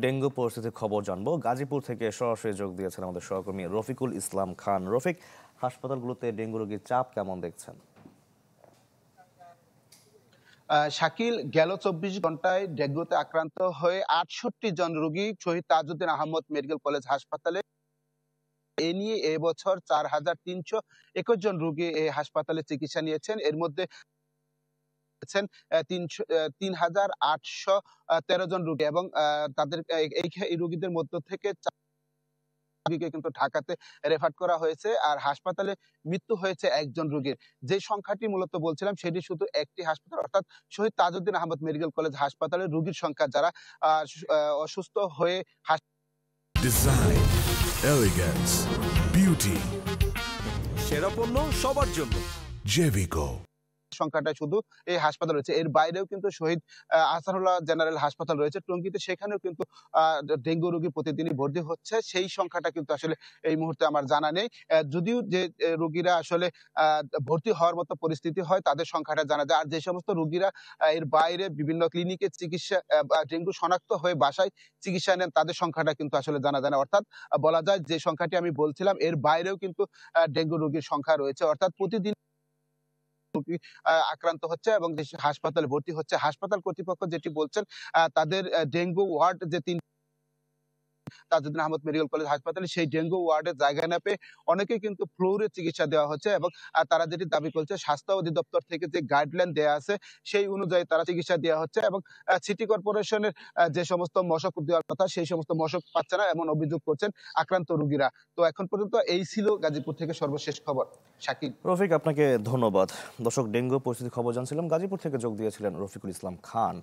Dengue পরিস্থিতির খবর জানবো। গাজীপুর থেকে সরাসরি যোগ দিয়েছেন আমাদের সহকর্মী রফিকুল ইসলাম খান। রফিক, হাসপাতালগুলোতে ডেঙ্গু রোগীর চাপ কেমন দেখছেন? শাকিল, গেল ২৪ ঘন্টায় ডেঙ্গুতে আক্রান্ত হয়ে ৬৮ জন রোগী শহীদ তাজউদ্দিন আহমদ মেডিকেল কলেজ হাসপাতালে। এ নিয়ে এবছর ৪,৩২১ জন রোগী এই হাসপাতালে চিকিৎসা নিয়েছেন। এর মধ্যে ৩,৮১৩ জন রোগী এবং তাদের এই রোগীদের মধ্য থেকে রোগীকে কিন্তু ঢাকাতে রেফার করা হয়েছে। আর হাসপাতালে মৃত্যু হয়েছে একজন রোগীর। যে সংখ্যাটি মূলত বলছিলাম সেটি শুধু একটি হাসপাতাল, অর্থাৎ শহীদ তাজউদ্দিন আহমদ মেডিকেল কলেজ হাসপাতালের রোগীর সংখ্যা যারা অসুস্থ হয়ে ডিজাইন, এলিগেন্স, বিউটি, সেরা পণ্য সবার জন্য জেভিকো। সংখ্যাটা শুধু এই হাসপাতাল রয়েছে। এর বাইরেও কিন্তু শহীদ আহসানুল্লাহ জেনারেল হাসপাতাল রয়েছে টঙ্গীতে, সেখানেও কিন্তু ডেঙ্গু রোগী প্রতিদিনই ভর্তি হচ্ছে। সেই সংখ্যাটা কিন্তু আসলে এই মুহূর্তে আমার জানা নেই। যদিও যে রোগীরা আসলে ভর্তি হওয়ার মতো পরিস্থিতি হয় তাদের সংখ্যাটা জানা যায়। আর যে সমস্ত রোগীরা এর বাইরে বিভিন্ন ক্লিনিকে চিকিৎসা ডেঙ্গু শনাক্ত হয়ে বাসায় চিকিৎসা নেন তাদের সংখ্যাটা কিন্তু আসলে জানা যায় না। অর্থাৎ বলা যায় যে সংখ্যাটি আমি বলছিলাম এর বাইরেও কিন্তু ডেঙ্গু রোগীর সংখ্যা রয়েছে। অর্থাৎ প্রতিদিন রোগী আক্রান্ত হচ্ছে এবং হাসপাতালে ভর্তি হচ্ছে। হাসপাতাল কর্তৃপক্ষ যেটি বলছেন, তাদের ডেঙ্গু ওয়ার্ড যে তাজউদ্দিন আহমদ মেডিকেল কলেজ হাসপাতালে সেই ডেঙ্গু ওয়ার্ডে জায়গা না পেয়ে অনেকেই কিন্তু ফ্লোরে চিকিৎসা দেওয়া হচ্ছে এবং তারা যেটি দাবি করছে, স্বাস্থ্য অধিদপ্তর থেকে যে গাইডলাইন দেয়া আছে সেই অনুযায়ী তারা চিকিৎসা দেওয়া হচ্ছে এবং সিটি কর্পোরেশনের যে সমস্ত মশক দেওয়ার কথা সেই সমস্ত মশক পাচ্ছে না এমন অভিযোগ করছেন আক্রান্ত রোগীরা। তো এখন পর্যন্ত এই ছিল গাজীপুর থেকে সর্বশেষ খবর। শাকিব। রফিক, আপনাকে ধন্যবাদ। দর্শক, ডেঙ্গু পরিস্থিতির খবর জানছিলাম। গাজীপুর থেকে যোগ দিয়েছিলেন রফিকুল ইসলাম খান।